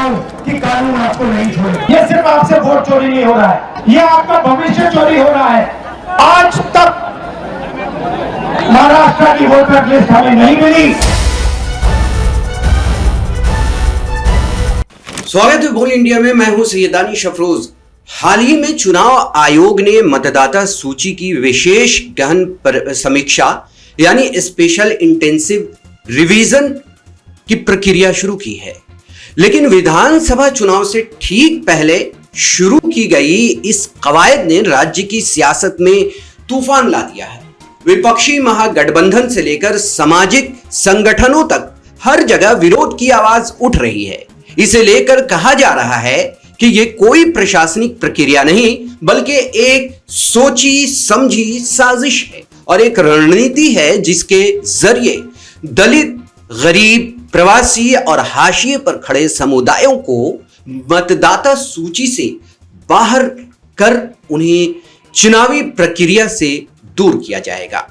हूं कि कानून आपको नहीं छोड़ेगा। ये सिर्फ आपसे वोट चोरी नहीं हो रहा है, ये आपका भविष्य चोरी हो रहा है। आज तक महाराष्ट्र की वोटर लिस्ट हमें नहीं मिली। स्वागत है बोल इंडिया में, मैं हूं सैयदानी शफरोज। हाल ही में चुनाव आयोग ने मतदाता सूची की विशेष गहन समीक्षा यानी स्पेशल इंटेंसिव रिवीजन की प्रक्रिया शुरू की है। लेकिन विधानसभा चुनाव से ठीक पहले शुरू की गई इस कवायद ने राज्य की सियासत में तूफान ला दिया है। विपक्षी महागठबंधन से लेकर सामाजिक संगठनों तक हर जगह विरोध की आवाज उठ रही है। इसे लेकर कहा जा रहा है कि यह कोई प्रशासनिक प्रक्रिया नहीं बल्कि एक सोची समझी साजिश है और एक रणनीति है जिसके जरिए दलित, गरीब, प्रवासी और हाशिए पर खड़े समुदायों को मतदाता सूची से बाहर कर उन्हें चुनावी प्रक्रिया से दूर किया जाएगा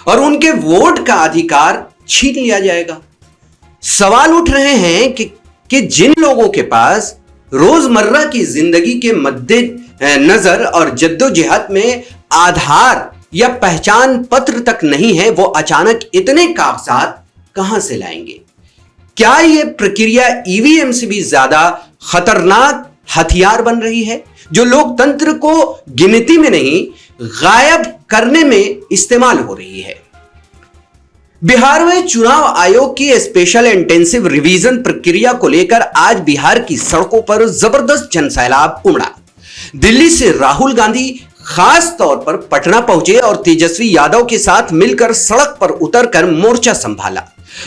और उनके वोट का अधिकार छीन लिया जाएगा। सवाल उठ रहे हैं कि जिन लोगों के पास रोजमर्रा की जिंदगी के मद्दे नजर और जद्दोजहद में आधार या पहचान पत्र तक नहीं है, वो अचानक इतने कागजात कहां से लाएंगे? क्या यह प्रक्रिया ईवीएम से भी ज्यादा खतरनाक हथियार बन रही है जो लोकतंत्र को गिनती में नहीं गायब करने में इस्तेमाल हो रही है? बिहार में चुनाव आयोग की स्पेशल इंटेंसिव रिवीजन प्रक्रिया को लेकर आज बिहार की सड़कों पर जबरदस्त जनसैलाब उमड़ा। दिल्ली से राहुल गांधी खास तौर पर पटना पहुंचे और तेजस्वी यादव के साथ मिलकर सड़क पर उतरकर मोर्चा संभाला।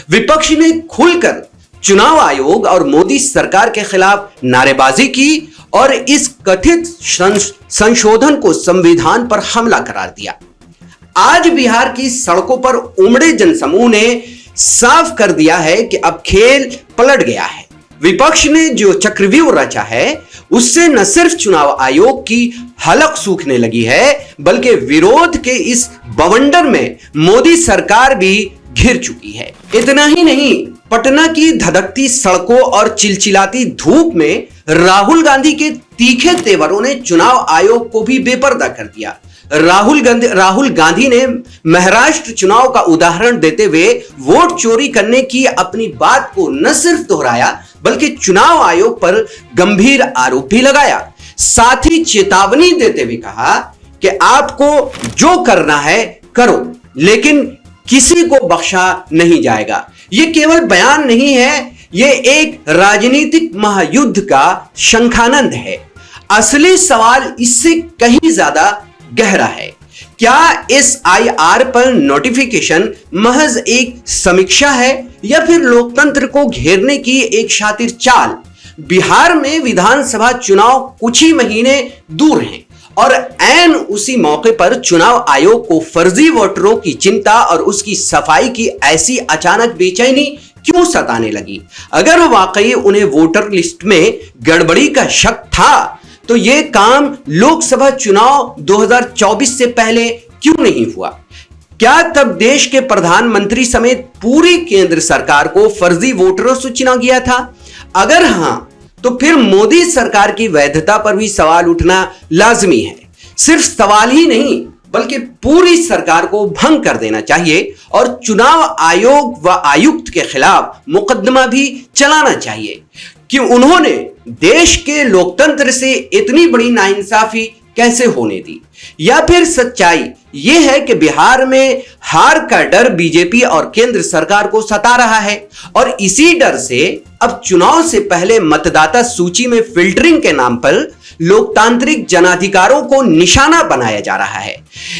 विपक्ष ने खुलकर चुनाव आयोग और मोदी सरकार के खिलाफ नारेबाजी की और इस कथित संशोधन को संविधान पर हमला करार दिया। आज बिहार की सड़कों पर उमड़े जनसमूह ने साफ कर दिया है कि अब खेल पलट गया है। विपक्ष ने जो चक्रव्यूह रचा है उससे न सिर्फ चुनाव आयोग की हलक सूखने लगी है बल्कि विरोध के इस बवंडर में मोदी सरकार भी घिर चुकी है। इतना ही नहीं, पटना की धधकती सड़कों और चिलचिलाती धूप में राहुल गांधी के तीखे तेवरों ने चुनाव आयोग को भी बेपर्दा कर दिया। राहुल गांधी ने महाराष्ट्र चुनाव का उदाहरण देते हुए वोट चोरी करने की अपनी बात को न सिर्फ दोहराया बल्कि चुनाव आयोग पर गंभीर आरोप भी लगाया। साथ ही चेतावनी देते हुए कहा कि आपको जो करना है करो लेकिन किसी को बख्शा नहीं जाएगा। यह केवल बयान नहीं है, यह एक राजनीतिक महायुद्ध का शंखानंद है। असली सवाल इससे कहीं ज्यादा गहरा है। क्या SIR पर नोटिफिकेशन महज एक समीक्षा है या फिर लोकतंत्र को घेरने की एक शातिर चाल? बिहार में विधानसभा चुनाव कुछ ही महीने दूर हैं और ऐन उसी मौके पर चुनाव आयोग को फर्जी वोटरों की चिंता और उसकी सफाई की ऐसी अचानक बेचैनी क्यों सताने लगी? अगर वाकई उन्हें वोटर लिस्ट में गड़बड़ी का शक था तो यह काम लोकसभा चुनाव 2024 से पहले क्यों नहीं हुआ? क्या तब देश के प्रधानमंत्री समेत पूरी केंद्र सरकार को फर्जी वोटरों से चुना गया था? अगर हां, तो फिर मोदी सरकार की वैधता पर भी सवाल उठना लाजमी है। सिर्फ सवाल ही नहीं बल्कि पूरी सरकार को भंग कर देना चाहिए और चुनाव आयोग व आयुक्त के खिलाफ मुकदमा भी चलाना चाहिए कि उन्होंने देश के लोकतंत्र से इतनी बड़ी नाइंसाफी कैसे होने दी। या फिर सच्चाई यह है कि बिहार में हार का डर बीजेपी और केंद्र सरकार को सता रहा है और इसी डर से अब चुनाव से पहले मतदाता सूची में फिल्टरिंग के नाम पर लोकतांत्रिक जनाधिकारों को निशाना बनाया जा रहा है।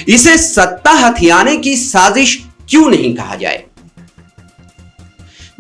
इसे सत्ता हथियाने की साजिश क्यों नहीं कहा जाए?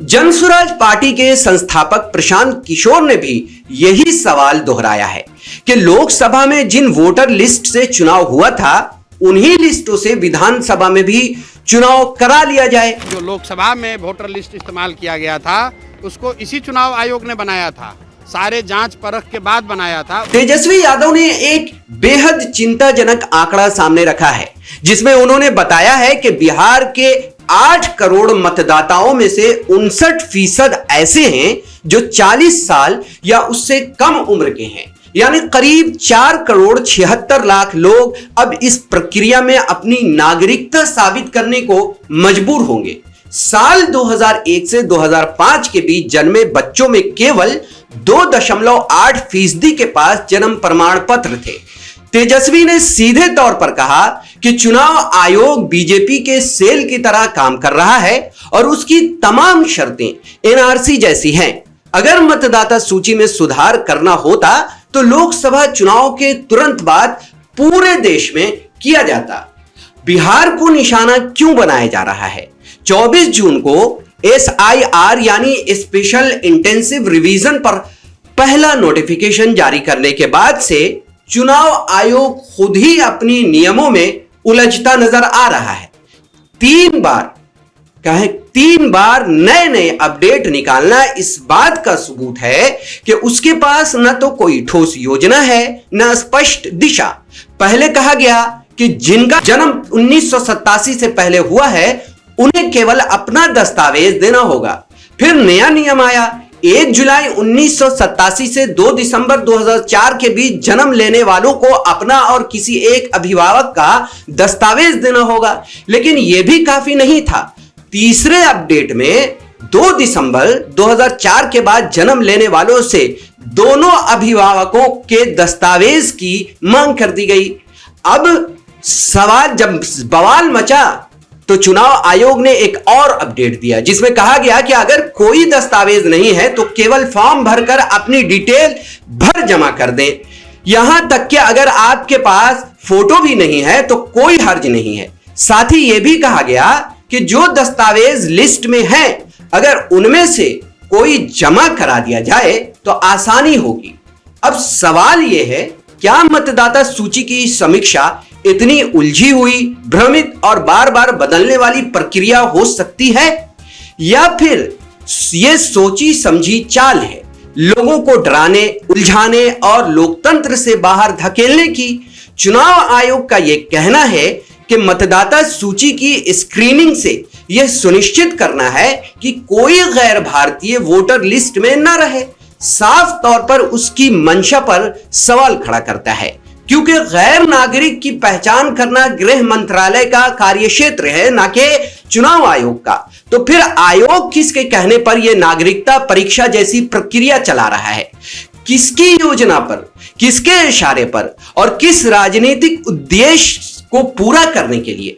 जनसुराज पार्टी के संस्थापक प्रशांत किशोर ने भी यही सवाल दोहराया है कि लोकसभा में जिन वोटर लिस्ट से चुनाव हुआ था उन्हीं लिस्टों से विधानसभा में भी चुनाव करा लिया जाए। जो लोकसभा में वोटर लिस्ट इस्तेमाल किया गया था उसको इसी चुनाव आयोग ने बनाया था, सारे जांच परख के बाद बनाया था। तेजस्वी यादव ने एक बेहद चिंताजनक आंकड़ा सामने रखा है जिसमें उन्होंने बताया है कि बिहार के 8 करोड़ मतदाताओं में से 59% ऐसे हैं जो 40 साल या उससे कम उम्र के हैं, यानी करीब 4,76,00,000 लोग अब इस प्रक्रिया में अपनी नागरिकता साबित करने को मजबूर होंगे। साल 2001 से 2005 के बीच जन्मे बच्चों में केवल 2.8% के पास जन्म प्रमाण पत्र थे। तेजस्वी ने सीधे तौर पर कहा कि चुनाव आयोग बीजेपी के सेल की तरह काम कर रहा है और उसकी तमाम शर्तें एनआरसी जैसी हैं। अगर मतदाता सूची में सुधार करना होता तो लोकसभा चुनाव के तुरंत बाद पूरे देश में किया जाता। बिहार को निशाना क्यों बनाया जा रहा है? 24 जून को SIR यानी स्पेशल इंटेंसिव रिवीजन पर पहला नोटिफिकेशन जारी करने के बाद से चुनाव आयोग खुद ही अपनी नियमों में उलझता नजर आ रहा है। 3 बार नए अपडेट निकालना इस बात का सबूत है कि उसके पास न तो कोई ठोस योजना है न स्पष्ट दिशा। पहले कहा गया कि जिनका जन्म 1987 से पहले हुआ है उन्हें केवल अपना दस्तावेज देना होगा। फिर नया नियम आया, 1 जुलाई 1987 से 2 दिसंबर 2004 के बीच जन्म लेने वालों को अपना और किसी एक अभिभावक का दस्तावेज देना होगा। लेकिन यह भी काफी नहीं था। तीसरे अपडेट में 2 दिसंबर 2004 के बाद जन्म लेने वालों से दोनों अभिभावकों के दस्तावेज की मांग कर दी गई। अब जब बवाल मचा तो चुनाव आयोग ने एक और अपडेट दिया जिसमें कहा गया कि अगर कोई दस्तावेज नहीं है तो केवल फॉर्म भरकर अपनी डिटेल भर जमा कर दें। यहां तक कि अगर आपके पास फोटो भी नहीं है तो कोई हर्ज नहीं है। साथ ही यह भी कहा गया कि जो दस्तावेज लिस्ट में है अगर उनमें से कोई जमा करा दिया जाए तो आसानी होगी। अब सवाल यह है, क्या मतदाता सूची की समीक्षा इतनी उलझी हुई, भ्रमित और बार बार बदलने वाली प्रक्रिया हो सकती है, या फिर यह सोची समझी चाल है लोगों को डराने, उलझाने और लोकतंत्र से बाहर धकेलने की? चुनाव आयोग का यह कहना है कि मतदाता सूची की स्क्रीनिंग से यह सुनिश्चित करना है कि कोई गैर भारतीय वोटर लिस्ट में न रहे। साफ तौर पर उसकी मंशा पर सवाल खड़ा करता है, क्योंकि गैर नागरिक की पहचान करना गृह मंत्रालय का कार्यक्षेत्र है, ना कि चुनाव आयोग का। तो फिर आयोग किसके कहने पर यह नागरिकता परीक्षा जैसी प्रक्रिया चला रहा है? किसकी योजना पर, किसके इशारे पर और किस राजनीतिक उद्देश्य को पूरा करने के लिए?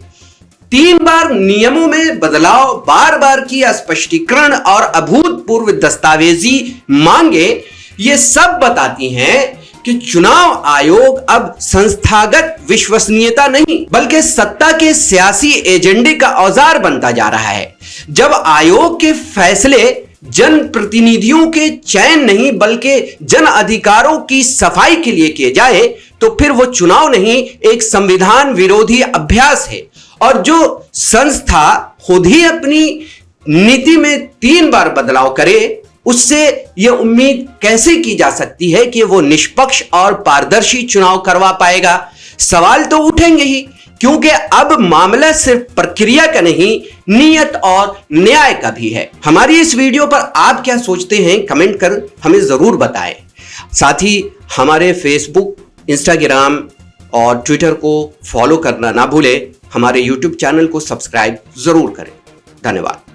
3 बार नियमों में बदलाव, बार बार की स्पष्टीकरण और अभूतपूर्व दस्तावेजी मांगे, ये सब बताती हैं कि चुनाव आयोग अब संस्थागत विश्वसनीयता नहीं बल्कि सत्ता के सियासी एजेंडे का औजार बनता जा रहा है। जब आयोग के फैसले जनप्रतिनिधियों के चयन नहीं बल्कि जन अधिकारों की सफाई के लिए किए जाए तो फिर वो चुनाव नहीं, एक संविधान विरोधी अभ्यास है। और जो संस्था खुद ही अपनी नीति में 3 बार बदलाव करे, उससे यह उम्मीद कैसे की जा सकती है कि वो निष्पक्ष और पारदर्शी चुनाव करवा पाएगा? सवाल तो उठेंगे ही, क्योंकि अब मामला सिर्फ प्रक्रिया का नहीं, नियत और न्याय का भी है। हमारी इस वीडियो पर आप क्या सोचते हैं, कमेंट कर हमें जरूर बताएं। साथ ही हमारे फेसबुक, इंस्टाग्राम और ट्विटर को फॉलो करना ना भूलें। हमारे यूट्यूब चैनल को सब्सक्राइब जरूर करें। धन्यवाद।